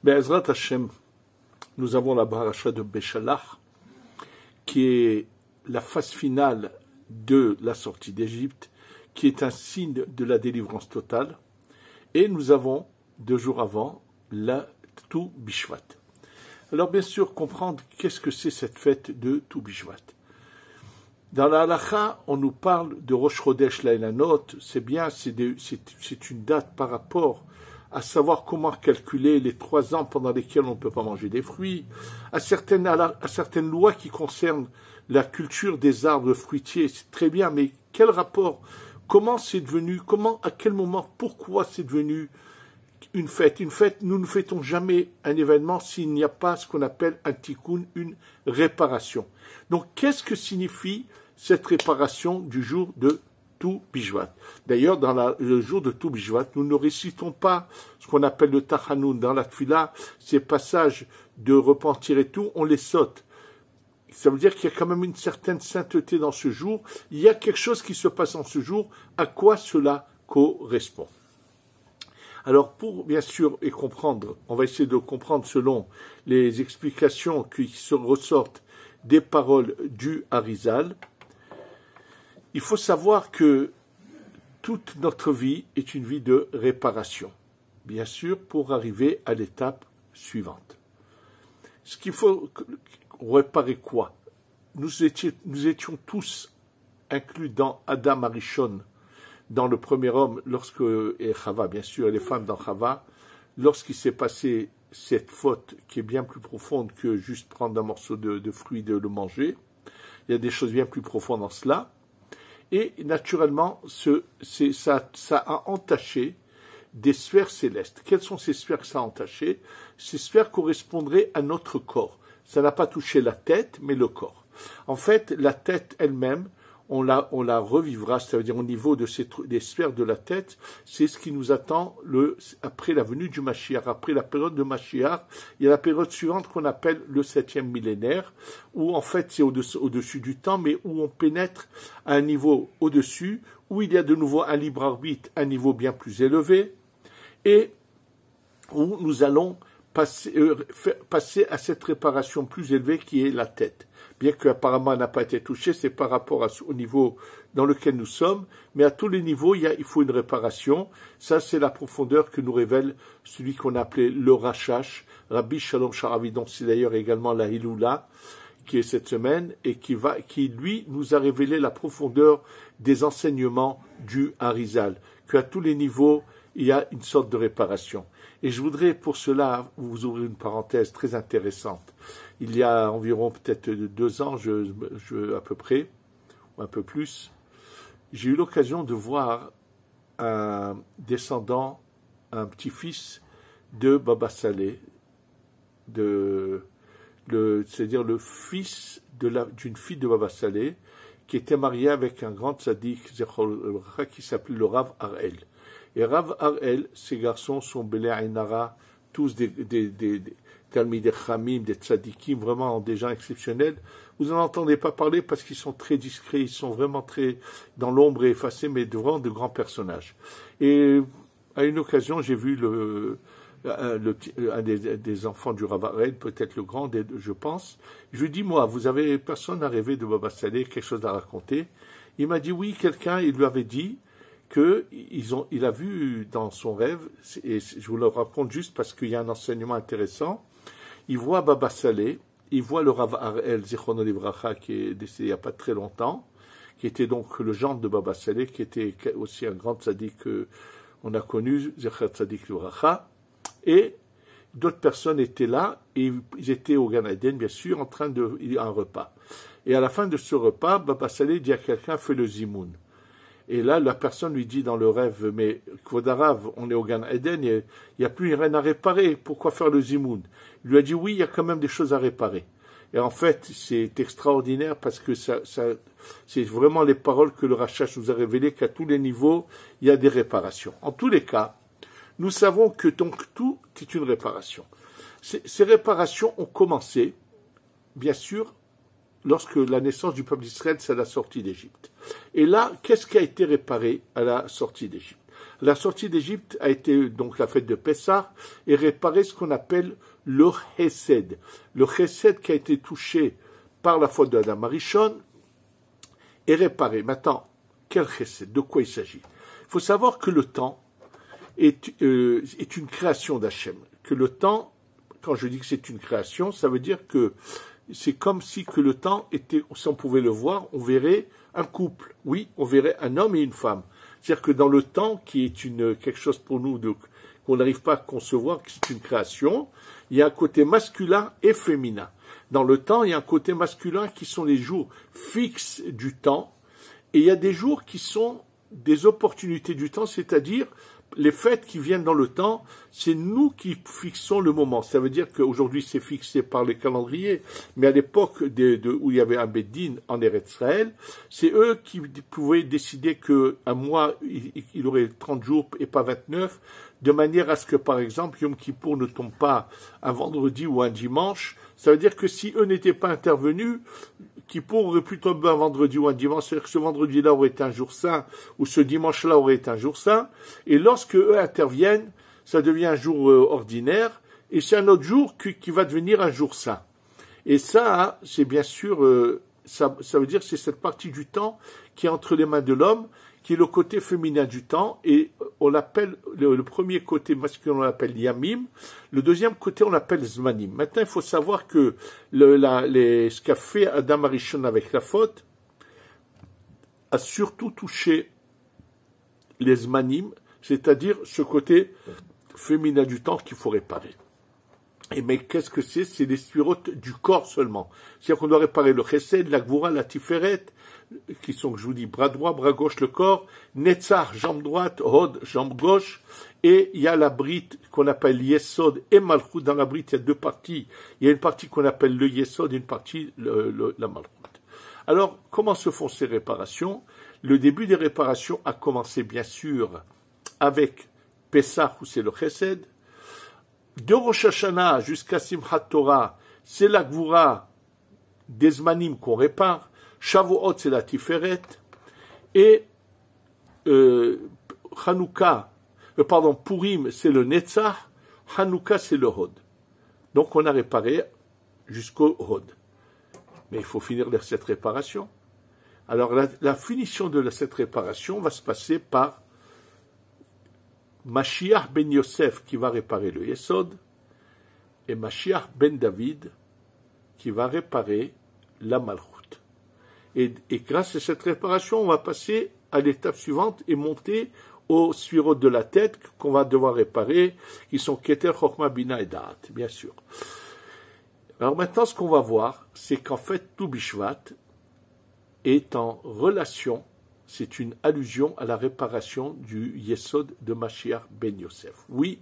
Be'ezrat Hashem, nous avons la paracha de Béchalach, qui est la phase finale de la sortie d'Égypte, qui est un signe de la délivrance totale. Et nous avons, 2 jours avant, la Tou Bishvat. Alors bien sûr, comprendre qu'est-ce que c'est cette fête de Tou Bishvat. Dans la halakha, on nous parle de Rosh Chodesh Laïlanot, c'est bien, c'est une date par rapport à savoir comment calculer les 3 ans pendant lesquels on ne peut pas manger des fruits, à certaines lois qui concernent la culture des arbres fruitiers, c'est très bien, mais quel rapport? Comment c'est devenu? À quel moment? Pourquoi c'est devenu une fête? Une fête, nous ne fêtons jamais un événement s'il n'y a pas ce qu'on appelle un tikkun, une réparation. Donc, qu'est-ce que signifie cette réparation du jour de Tou Bishvat? D'ailleurs, dans le jour de Tou Bishvat, nous ne récitons pas ce qu'on appelle le Tachanoun dans la Tfila, ces passages de repentir et tout, on les saute. Ça veut dire qu'il y a quand même une certaine sainteté dans ce jour. Il y a quelque chose qui se passe en ce jour. À quoi cela correspond? Alors, pour bien sûr et comprendre, on va essayer de comprendre selon les explications qui se ressortent des paroles du Harizal. Il faut savoir que toute notre vie est une vie de réparation, bien sûr, pour arriver à l'étape suivante. Ce qu'il faut réparer quoi? Nous étions tous inclus dans Adam Arishon, dans le premier homme, et Chava, bien sûr, et les femmes dans Chava, lorsqu'il s'est passé cette faute qui est bien plus profonde que juste prendre un morceau de fruit et de le manger. Il y a des choses bien plus profondes dans cela. Et naturellement, ça a entaché des sphères célestes. Quelles sont ces sphères que ça a entaché? Ces sphères correspondraient à notre corps. Ça n'a pas touché la tête, mais le corps. En fait, la tête elle-même, on la revivra, c'est-à-dire au niveau des sphères de la tête, c'est ce qui nous attend après la venue du Mashiach. Après la période de Mashiach, il y a la période suivante qu'on appelle le 7e millénaire, où en fait c'est au-dessus du temps, mais où on pénètre à un niveau au-dessus, où il y a de nouveau un libre arbitre, un niveau bien plus élevé, et où nous allons passer à cette réparation plus élevée qui est la tête. Bien qu'apparemment elle n'a pas été touchée, c'est par rapport au niveau dans lequel nous sommes, mais à tous les niveaux, il faut une réparation. Ça, c'est la profondeur que nous révèle celui qu'on appelait le Rashash, Rabbi Shalom Sharavi, dont c'est d'ailleurs également la Hiloula, qui est cette semaine, et qui lui, nous a révélé la profondeur des enseignements du Harizal, qu'à tous les niveaux, il y a une sorte de réparation. Et je voudrais pour cela vous ouvrir une parenthèse très intéressante. Il y a environ peut-être 2 ans, à peu près, ou un peu plus, j'ai eu l'occasion de voir un descendant, un petit-fils de Baba Saleh, c'est-à-dire le fils d'une fille de Baba Saleh, qui était marié avec un grand tzaddik qui s'appelait le Rav Harel. Et Rav Harel, ces garçons sont Belé Ainara, tous des Talmidei Chamim, des tzadikim, vraiment des gens exceptionnels. Vous n'en entendez pas parler parce qu'ils sont très discrets, ils sont vraiment très dans l'ombre et effacés, mais vraiment de grands personnages. Et à une occasion, j'ai vu un des enfants du Rav Harel, peut-être le grand, je pense. Je lui dis, moi, personne n'a rêvé de Baba Saleh, quelque chose à raconter? Il m'a dit, oui, quelqu'un, il lui avait dit il a vu dans son rêve, et je vous le raconte juste parce qu'il y a un enseignement intéressant, il voit Baba Saleh, il voit le Rav Harel, Zichrono Livracha, qui est décédé il n'y a pas très longtemps, qui était donc le gendre de Baba Saleh, qui était aussi un grand tzaddik qu'on a connu, Zichrono Tzaddik Livracha, et d'autres personnes étaient là, et ils étaient au Gan Eden, bien sûr, en train un repas. Et à la fin de ce repas, Baba Saleh dit à quelqu'un, fais le zimoun. Et là, la personne lui dit dans le rêve, mais Kvodarav, on est au Gan Eden, il n'y a plus rien à réparer, pourquoi faire le zimoun? Il lui a dit, oui, il y a quand même des choses à réparer. Et en fait, c'est extraordinaire parce que c'est vraiment les paroles que le Rashash nous a révélées qu'à tous les niveaux, il y a des réparations. En tous les cas, nous savons que donc tout est une réparation. Ces réparations ont commencé, bien sûr, lorsque la naissance du peuple d'Israël, c'est la sortie d'Égypte. Et là, qu'est-ce qui a été réparé à la sortie d'Égypte? La sortie d'Égypte a été donc la fête de Pessah et réparer ce qu'on appelle le Chesed. Le Chesed qui a été touché par la faute de Adam Arishon est réparé. Maintenant, quel Chesed? De quoi il s'agit? Il faut savoir que le temps est une création d'Hachem. Que le temps, quand je dis que c'est une création, ça veut dire que c'est comme si que le temps était, si on pouvait le voir, on verrait un couple. Oui, on verrait un homme et une femme. C'est-à-dire que dans le temps, qui est quelque chose pour nous qu'on n'arrive pas à concevoir, que c'est une création, il y a un côté masculin et féminin. Dans le temps, il y a un côté masculin qui sont les jours fixes du temps, et il y a des jours qui sont des opportunités du temps, c'est-à-dire les fêtes qui viennent dans le temps, c'est nous qui fixons le moment. Ça veut dire qu'aujourd'hui c'est fixé par les calendriers, mais à l'époque où il y avait un Beddin en Eretz Israël, c'est eux qui pouvaient décider qu'un mois, il aurait 30 jours et pas 29, de manière à ce que, par exemple, Yom Kippour ne tombe pas un vendredi ou un dimanche. Ça veut dire que si eux n'étaient pas intervenus, Kippour aurait pu tomber un vendredi ou un dimanche, c'est-à-dire que ce vendredi-là aurait été un jour saint, ou ce dimanche-là aurait été un jour saint, et lorsque eux interviennent, ça devient un jour ordinaire, et c'est un autre jour qui va devenir un jour saint. Et ça, c'est bien sûr, ça veut dire que c'est cette partie du temps qui est entre les mains de l'homme, qui est le côté féminin du temps, et on l'appelle, le premier côté masculin, on l'appelle Yamim, le deuxième côté, on l'appelle Zmanim. Maintenant, il faut savoir que ce qu'a fait Adam Arishon avec la faute a surtout touché les Zmanim, c'est-à-dire ce côté féminin du temps qu'il faut réparer. Et mais qu'est-ce que c'est? C'est les sphirotes du corps seulement. C'est-à-dire qu'on doit réparer le Chesed, la Gvura, la Tiferet, qui sont, je vous dis, bras droit, bras gauche, le corps, Netzach, jambe droite, Hod, jambe gauche, et il y a la brite qu'on appelle Yesod et Malchut. Dans la brite, il y a deux parties. Il y a une partie qu'on appelle le Yesod et une partie la Malchut. Alors, comment se font ces réparations? Le début des réparations a commencé, bien sûr, avec Pessah, où c'est le Chesed. De Rosh Hashanah jusqu'à Simchat Torah, c'est la Gvura des Zmanim qu'on répare. Shavuot, c'est la Tiferet. Et Purim, c'est le Netzach. Hanouka, c'est le Hod. Donc on a réparé jusqu'au Hod. Mais il faut finir cette réparation. Alors la finition de cette réparation va se passer par Mashiach ben Yosef qui va réparer le Yesod et Mashiach ben David qui va réparer la Malchut. Et grâce à cette réparation, on va passer à l'étape suivante et monter aux sphirot de la tête qu'on va devoir réparer, qui sont Keter, Chochma, Bina et Da'at, bien sûr. Alors maintenant, ce qu'on va voir, c'est qu'en fait, tout Bishvat est en relation, c'est une allusion à la réparation du Yesod de Mashiach ben Yosef. Oui,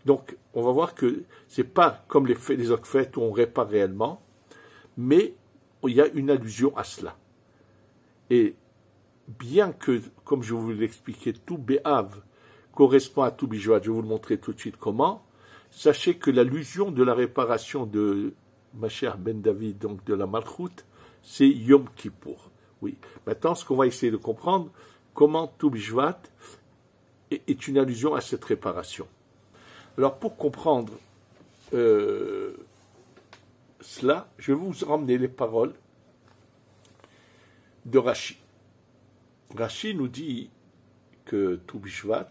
donc on va voir que c'est pas comme les autres fêtes où on répare réellement, mais il y a une allusion à cela. Et bien que, comme je vous l'expliquais, tout Béhav correspond à tout Bishvat, je vais vous le montrer tout de suite comment, sachez que l'allusion de la réparation de Mashiach ben David, donc de la Malchut, c'est Yom Kippour. Oui. Maintenant, ce qu'on va essayer de comprendre, comment tout Bishvat est une allusion à cette réparation. Alors, pour comprendre cela, je vais vous ramener les paroles de Rashi. Rashi nous dit que tout Bishvat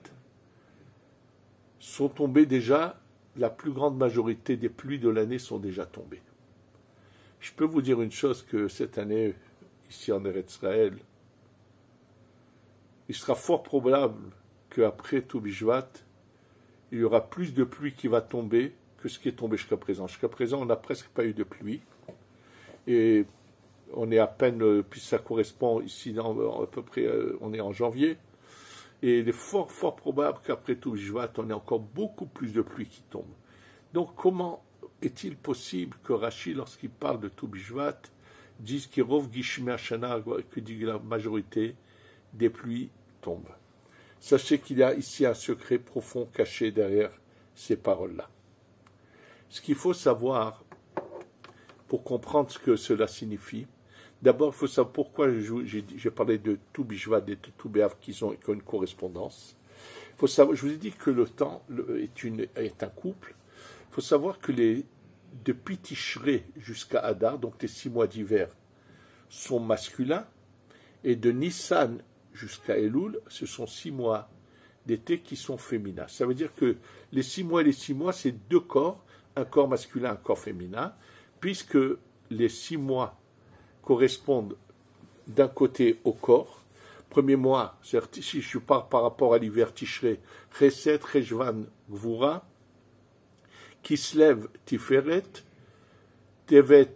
sont tombés déjà, la plus grande majorité des pluies de l'année sont déjà tombées. Je peux vous dire une chose, que cette année, ici en Eretz Israël, il sera fort probable qu'après tout Bishvat, il y aura plus de pluie qui va tomber que ce qui est tombé jusqu'à présent. Jusqu'à présent, on n'a presque pas eu de pluie. Et on est à peine, puis ça correspond ici, à peu près, on est en janvier. Et il est fort, fort probable qu'après tout Bishvat, on ait encore beaucoup plus de pluie qui tombe. Donc, comment est-il possible que Rashi, lorsqu'il parle de tout Bishvat, dise qu'il rov Gishme Hashana, que dit la majorité des pluies tombent? Sachez qu'il y a ici un secret profond caché derrière ces paroles-là. Ce qu'il faut savoir, pour comprendre ce que cela signifie, d'abord, il faut savoir pourquoi j'ai parlé de tout Bishvat et de tout Béhav qui ont une correspondance. Faut savoir, je vous ai dit que le temps est un couple. Il faut savoir que depuis Tishré jusqu'à Adar, donc les 6 mois d'hiver, sont masculins, et de Nissan jusqu'à Elul, ce sont 6 mois d'été qui sont féminins. Ça veut dire que les 6 mois et les 6 mois, c'est 2 corps, un corps masculin, un corps féminin, puisque les 6 mois correspondent d'un côté au corps. Premier mois, si je pars par rapport à l'hiver Tishré, Chesed, Rejvan, Gvura, Kislev, Tiferet, Tevet,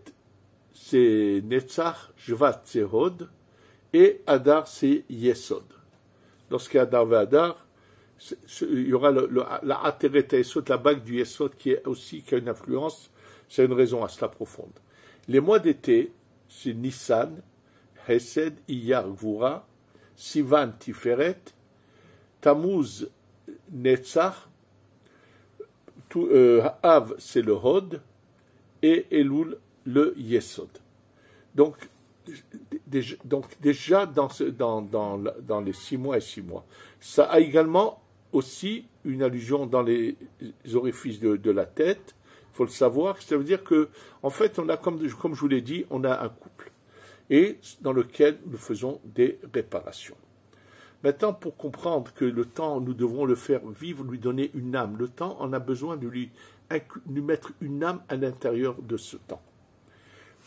c'est Netzach, Shvat, c'est Hod, et Adar, c'est Yesod. Lorsqu'il y a Adar et Adar, il y aura la Ateret Yesod, la bague du Yesod, qui a une influence, c'est une raison à cela profonde. Les mois d'été, c'est Nissan, Hesed, Iyar, Gvura, Sivan, Tiferet, Tammuz, Netzach, Av, c'est le Hod, et Elul, le Yesod. Donc déjà dans les 6 mois et 6 mois. Ça a également aussi une allusion dans les orifices de la tête. Il faut le savoir. Ça veut dire que, en fait, on a, comme je vous l'ai dit, on a un couple. Et dans lequel nous faisons des réparations. Maintenant, pour comprendre que le temps, nous devons le faire vivre, lui donner une âme. Le temps, on a besoin de lui mettre une âme à l'intérieur de ce temps.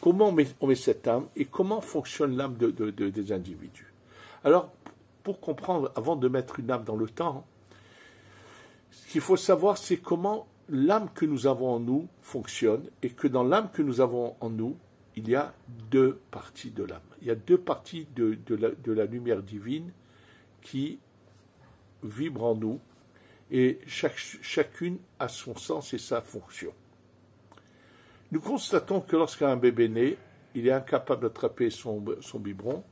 Comment on met cette âme et comment fonctionne l'âme des individus? Alors, pour comprendre, avant de mettre une âme dans le temps, ce qu'il faut savoir, c'est comment l'âme que nous avons en nous fonctionne et que dans l'âme que nous avons en nous, il y a 2 parties de l'âme. Il y a 2 parties de la lumière divine qui vibrent en nous et chacune a son sens et sa fonction. Nous constatons que lorsqu'un bébé naît, il est incapable d'attraper son biberon,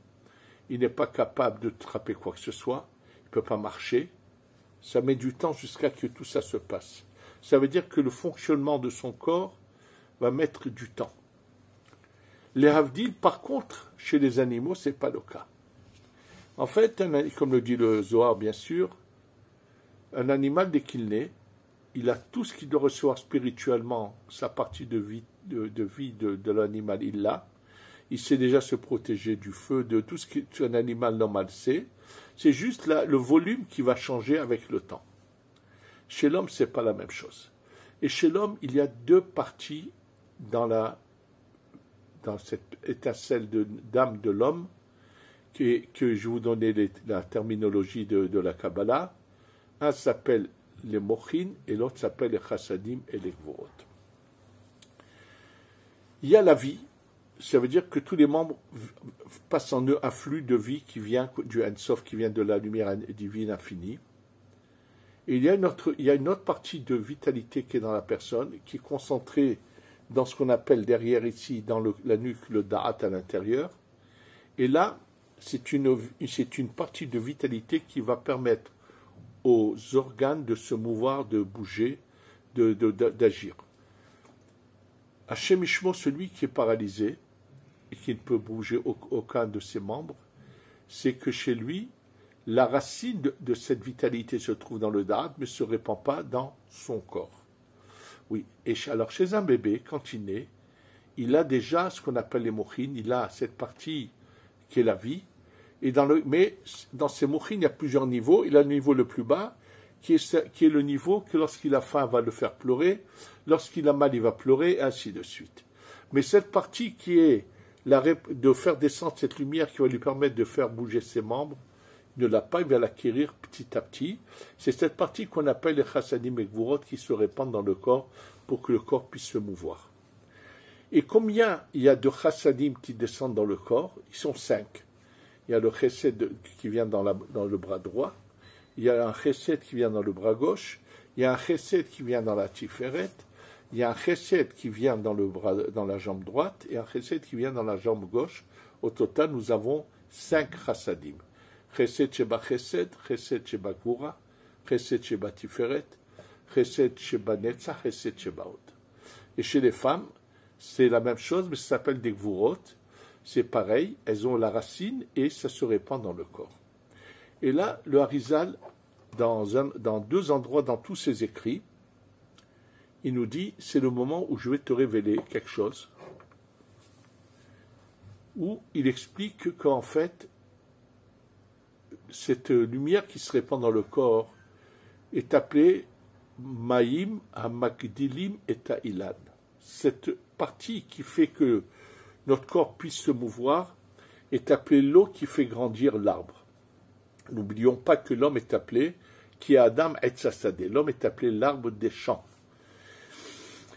il n'est pas capable de attraper quoi que ce soit, il ne peut pas marcher, ça met du temps jusqu'à ce que tout ça se passe. Ça veut dire que le fonctionnement de son corps va mettre du temps. Les havdil, par contre, chez les animaux, ce n'est pas le cas. En fait, comme le dit le Zohar, bien sûr, un animal, dès qu'il naît, il a tout ce qu'il doit recevoir spirituellement, sa partie de vie de l'animal, il l'a. Il sait déjà se protéger du feu, de tout ce qu'un animal normal sait. C'est juste le volume qui va changer avec le temps. Chez l'homme, ce n'est pas la même chose. Et chez l'homme, il y a 2 parties dans cette étincelle d'âme de l'homme, que je vais vous donner la terminologie de la Kabbalah. Un s'appelle les mochin et l'autre s'appelle les chassadim et les gvorot. Il y a la vie, ça veut dire que tous les membres passent en eux un flux de vie qui vient du Ein-Sof, qui vient de la lumière divine infinie. Et il y a une autre partie de vitalité qui est dans la personne, qui est concentrée dans ce qu'on appelle derrière ici, dans la nuque, le da'at à l'intérieur. Et là, c'est une partie de vitalité qui va permettre aux organes de se mouvoir, de bouger, d'agir. Hachem Ishmo, celui qui est paralysé et qui ne peut bouger aucun de ses membres, c'est que chez lui, la racine de cette vitalité se trouve dans le da'at, mais ne se répand pas dans son corps. Oui, et alors chez un bébé, quand il naît, il a déjà ce qu'on appelle les mochin, il a cette partie qui est la vie, mais dans ces mochin, il y a plusieurs niveaux. Il a le niveau le plus bas, qui est le niveau que lorsqu'il a faim, va le faire pleurer, lorsqu'il a mal, il va pleurer, et ainsi de suite. Mais cette partie qui est de faire descendre cette lumière qui va lui permettre de faire bouger ses membres, il ne l'a pas, il va l'acquérir petit à petit. C'est cette partie qu'on appelle les chassadim et gvurot qui se répandent dans le corps pour que le corps puisse se mouvoir. Et combien il y a de chassadim qui descendent dans le corps? Ils sont 5. Il y a le chesed qui vient dans le bras droit, il y a un chesed qui vient dans le bras gauche, il y a un chesed qui vient dans la tiferet, il y a un chesed qui vient dans la jambe droite et un chesed qui vient dans la jambe gauche. Au total, nous avons 5 chassadim. Chesed sheba chesed, chesed sheba gvura, chesed sheba tiferet, chesed sheba netzach, chesed sheba hod. Et chez les femmes, c'est la même chose, mais ça s'appelle des gvurot. C'est pareil, elles ont la racine et ça se répand dans le corps. Et là, le Harizal dans deux endroits dans tous ses écrits, il nous dit, c'est le moment où je vais te révéler quelque chose, où il explique qu'en fait, cette lumière qui se répand dans le corps est appelée Maïm Hamakdilim et Ta'ilan. Cette partie qui fait que notre corps puisse se mouvoir est appelée l'eau qui fait grandir l'arbre. N'oublions pas que l'homme est appelé qui a Adam et Sassadeh. L'homme est appelé l'arbre des champs.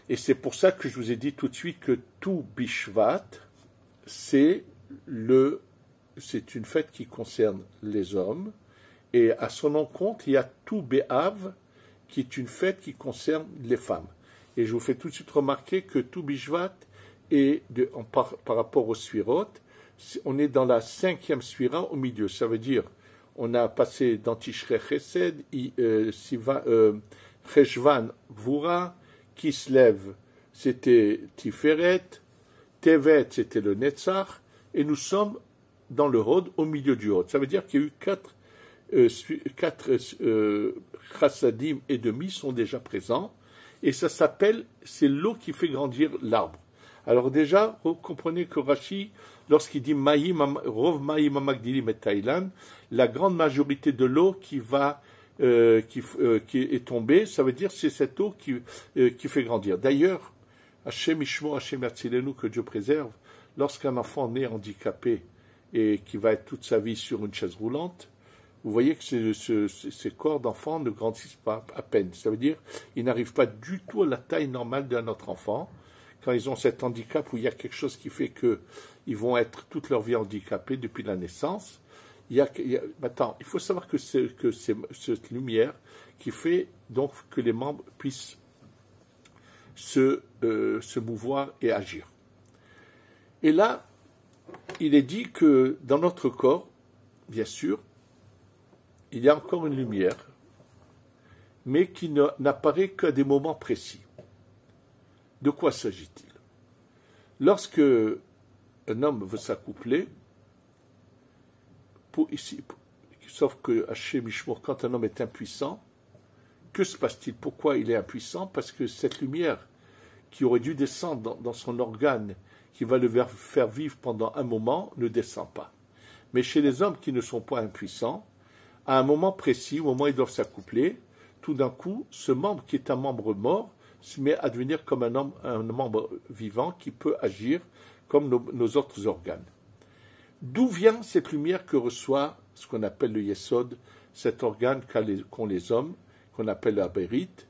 Et c'est pour ça que je vous ai dit tout de suite que tout Bishvat, c'est une fête qui concerne les hommes. Et à son encontre, il y a tout Béhav, qui est une fête qui concerne les femmes. Et je vous fais tout de suite remarquer que tout Bishvat est, par rapport aux Sfirot, on est dans la 5e Sphira au milieu. Ça veut dire, on a passé dans Tishrei Chesed, Cheshvan Vura, Kislev, c'était Tiferet, Tevet, c'était le Netzach, et nous sommes dans le Hod, au milieu du Hod. Ça veut dire qu'il y a eu 4 chassadim et demi sont déjà présents, et ça s'appelle, c'est l'eau qui fait grandir l'arbre. Alors déjà, vous comprenez que Rashi, lorsqu'il dit Rov Maïm Amagdilim et Taïlan, la grande majorité de l'eau qui est tombée, ça veut dire c'est cette eau qui fait grandir. D'ailleurs, Hachem Ishmo, Hachem Yatzilenu, que Dieu préserve, lorsqu'un enfant naît handicapé et qui va être toute sa vie sur une chaise roulante, vous voyez que ces corps d'enfants ne grandissent pas à peine. Ça veut dire qu'ils n'arrivent pas du tout à la taille normale d'un autre enfant. Quand ils ont cet handicap où il y a quelque chose qui fait qu'ils vont être toute leur vie handicapés depuis la naissance, maintenant, il faut savoir que c'est cette lumière qui fait donc que les membres puissent se mouvoir et agir. Et là, il est dit que dans notre corps, bien sûr, il y a encore une lumière, mais qui n'apparaît qu'à des moments précis. De quoi s'agit-il? Lorsque un homme veut s'accoupler, sauf que Hachem Ishmor, quand un homme est impuissant, que se passe-t-il? Pourquoi il est impuissant? Parce que cette lumière qui aurait dû descendre dans son organe, qui va le faire vivre pendant un moment, ne descend pas. Mais chez les hommes qui ne sont pas impuissants, à un moment précis, au moment où ils doivent s'accoupler, tout d'un coup, ce membre qui est un membre mort se met à devenir comme un membre vivant qui peut agir comme nos autres organes. D'où vient cette lumière que reçoit ce qu'on appelle le Yesod, cet organe qu'ont les hommes, qu'on appelle la Bérite?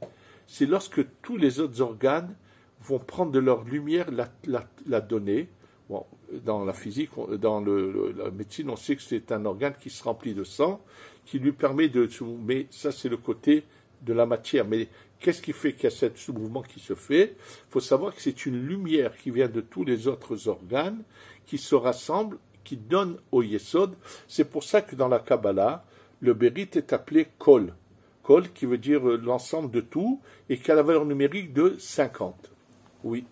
C'est lorsque tous les autres organes vont prendre de leur lumière, la donner. Bon, dans la physique, dans la médecine, on sait que c'est un organe qui se remplit de sang, qui lui permet mais ça c'est le côté de la matière. Mais qu'est-ce qui fait qu'il y a ce mouvement qui se fait? Il faut savoir que c'est une lumière qui vient de tous les autres organes, qui se rassemble, qui donne au Yesod. C'est pour ça que dans la Kabbalah, le Bérit est appelé Kol. Kol qui veut dire l'ensemble de tout, et qui a la valeur numérique de 50. Oui.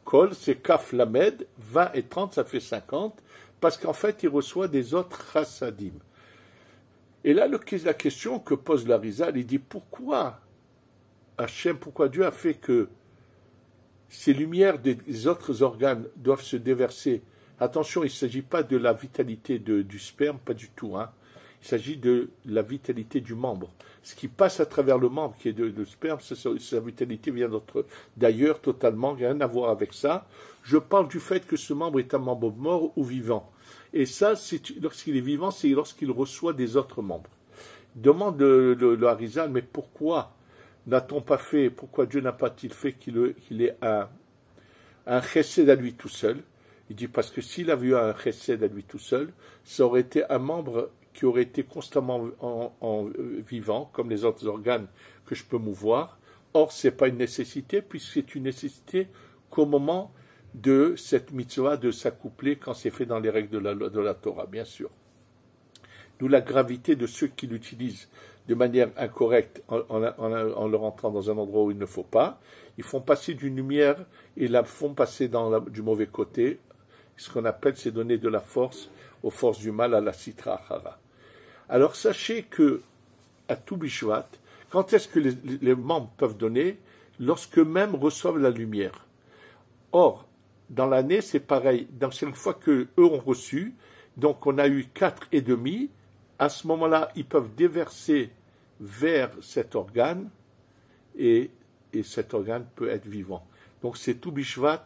Kol, c'est Kaf Lamed, 20 et 30, ça fait 50, parce qu'en fait, il reçoit des autres chassadim. Et là, la question que pose l'Arizal, il dit pourquoi Dieu a fait que ces lumières des autres organes doivent se déverser. Attention, il ne s'agit pas de la vitalité du sperme, pas du tout. Il s'agit de la vitalité du membre. Ce qui passe à travers le membre qui est de sperme, sa vitalité vient d'ailleurs totalement, rien à voir avec ça. Je parle du fait que ce membre est un membre mort ou vivant. Et ça, lorsqu'il est vivant, c'est lorsqu'il reçoit des autres membres. Il demande le Harizal, mais pourquoi n'a-t-on pas fait, pourquoi Dieu n'a pas-il fait qu'il ait un chesed à lui tout seul? Il dit parce que s'il avait eu un chesed à lui tout seul, ça aurait été un membre qui aurait été constamment vivant, comme les autres organes que je peux mouvoir. Or, ce n'est pas une nécessité, puisque c'est une nécessité qu'au moment de cette mitzvah de s'accoupler quand c'est fait dans les règles de la Torah, bien sûr. D'où la gravité de ceux qui l'utilisent de manière incorrecte en le rentrant dans un endroit où il ne faut pas. Ils font passer d'une lumière et la font passer du mauvais côté. Ce qu'on appelle, c'est donner de la force aux forces du mal, à la sitra achara. Alors sachez que à tout Bishvat. Quand est-ce que les membres peuvent donner? Lorsque même reçoivent la lumière. Or, dans l'année, c'est pareil. Donc, c'est une fois qu'eux ont reçu, donc on a eu 4,5, à ce moment-là, ils peuvent déverser vers cet organe, et cet organe peut être vivant. Donc, c'est tout Bishvat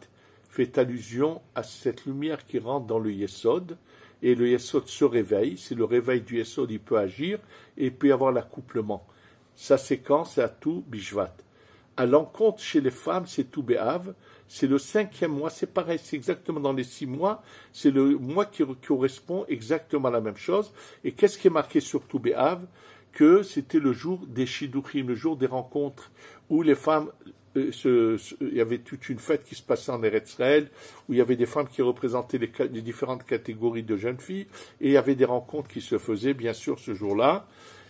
fait allusion à cette lumière qui rentre dans le Yesod, et le Yesod se réveille. C'est le réveil du Yesod, il peut agir, et il peut y avoir l'accouplement. Sa séquence, c'est à tout Bishvat. À l'encontre chez les femmes, c'est tout Béhav, c'est le 5e mois, c'est pareil, c'est exactement dans les 6 mois, c'est le mois qui correspond exactement à la même chose. Et qu'est-ce qui est marqué sur tout Béhav? Que c'était le jour des Shidduchim, le jour des rencontres, où les femmes, il y avait toute une fête qui se passait en Eretz Israël, où il y avait des femmes qui représentaient les différentes catégories de jeunes filles, et il y avait des rencontres qui se faisaient, bien sûr, ce jour-là.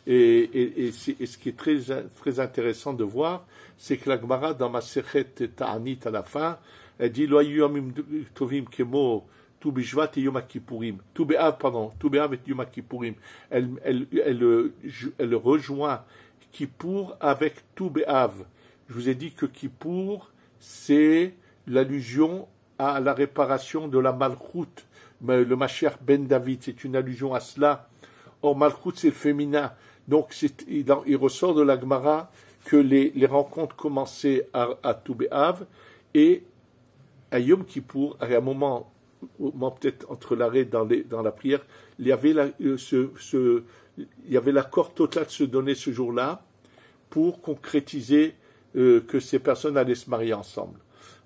Et ce qui est très, très intéressant de voir, c'est que la Gemara, dans Masechet Ta'anit à la fin, elle dit Lo hayu yomim tovim kemo tu bishvat et yom kippurim. Tu be'av, pardon, tu be'av et yom kippurim. Elle rejoint Kippour avec tu be'av. Je vous ai dit que Kippour, c'est l'allusion à la réparation de la Malchut. Le Mashiach ben David, c'est une allusion à cela. Or, Malchut, c'est le féminin. Donc, il ressort de la Gemara que les rencontres commençaient à Tou B'Av et à Yom Kippour, à un moment peut-être entre l'arrêt dans la prière, il y avait l'accord total de se donner ce jour-là pour concrétiser que ces personnes allaient se marier ensemble.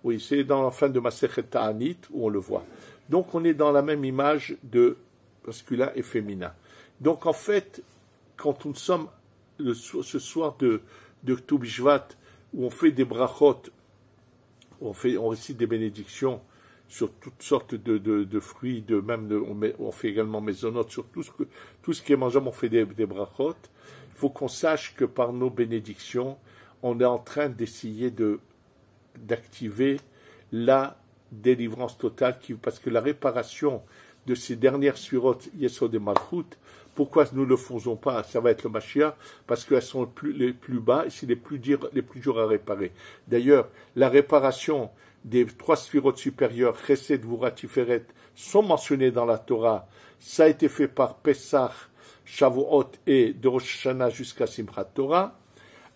Oui, c'est dans la fin de Masechet Ta'anit où on le voit. Donc, on est dans la même image de masculin et féminin. Donc, en fait, quand nous sommes ce soir de Tou Bishvat, où on fait des brachot, on récite des bénédictions sur toutes sortes de fruits, on fait également mésonotes sur tout ce qui est mangeable, on fait des brachot. Il faut qu'on sache que par nos bénédictions, on est en train d'essayer d'activer la délivrance totale, parce que la réparation de ces dernières surotes Yesod et Malchut, pourquoi nous ne le faisons pas? Ça va être le Mashiach, parce qu'elles sont les plus bas et c'est les plus durs à réparer. D'ailleurs, la réparation des 3 sphirotes supérieures, Chesed, Vura, Tiferet, sont mentionnées dans la Torah. Ça a été fait par Pesach, Shavuot et de Rosh Hashanah jusqu'à Simchat Torah,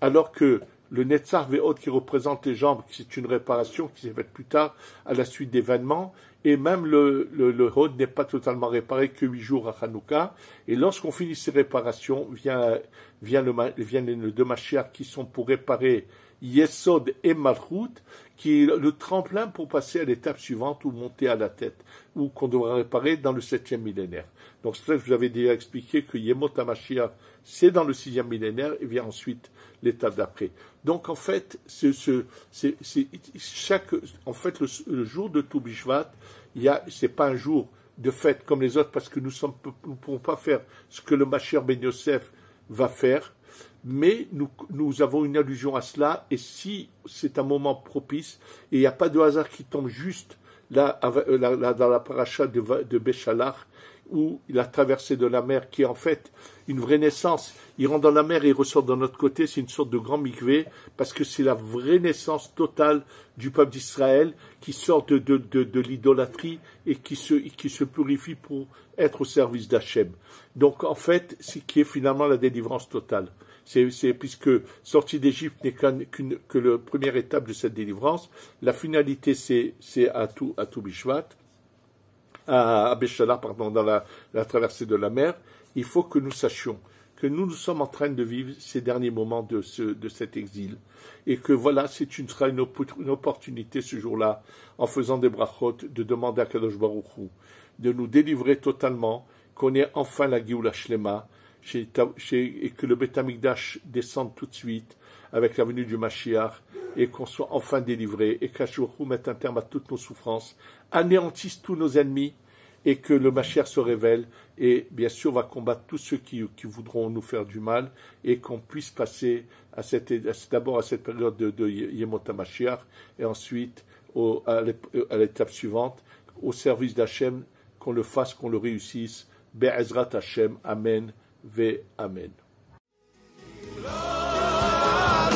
alors que le Netzach Ve'od qui représente les jambes, c'est une réparation qui s'est faite plus tard à la suite d'événements, et même le Hod n'est pas totalement réparé que 8 jours à Hanouka, et lorsqu'on finit ces réparations, viennent les 2 Mashiach qui sont pour réparer Yesod et Malchut, qui est le tremplin pour passer à l'étape suivante ou monter à la tête, ou qu'on devra réparer dans le 7e millénaire. Donc c'est pour ça que je vous avais déjà expliqué que Yemot HaMashiach, c'est dans le 6e millénaire, et vient ensuite l'étape d'après. Donc en fait, le jour de Tou Bishvat, c'est pas un jour de fête comme les autres, parce que nous ne pouvons pas faire ce que le Mashiach ben Yosef va faire, mais nous avons une allusion à cela, et si c'est un moment propice, et il n'y a pas de hasard qui tombe juste là, dans la paracha de Béchalach, où il a traversé de la mer, qui est en fait une vraie naissance. Il rentre dans la mer et il ressort de notre côté, c'est une sorte de grand mikvé, parce que c'est la vraie naissance totale du peuple d'Israël, qui sort de l'idolâtrie et qui se purifie pour être au service d'Hachem. Donc en fait, c'est qui est finalement la délivrance totale. Puisque sortie d'Égypte n'est que la première étape de cette délivrance, la finalité c'est à Tou Bishvat, à Béchalach, dans la traversée de la mer. Il faut que nous sachions que nous sommes en train de vivre ces derniers moments de cet exil, et que voilà, sera une opportunité ce jour-là, en faisant des brachot, de demander à Kadosh Baruch Hu de nous délivrer totalement, qu'on ait enfin la Géoula Shlema, et que le Beth Amikdash descende tout de suite avec la venue du Mashiach, et qu'on soit enfin délivré, et qu'Hashem mette un terme à toutes nos souffrances, anéantisse tous nos ennemis, et que le Mashiach se révèle, et bien sûr va combattre tous ceux qui voudront nous faire du mal, et qu'on puisse passer d'abord à cette période de Yemot HaMashiach, et ensuite à l'étape suivante, au service d'Hachem, qu'on le fasse, qu'on le réussisse. Be'ezrat Hashem, Amen, Ve Amen. Gloire,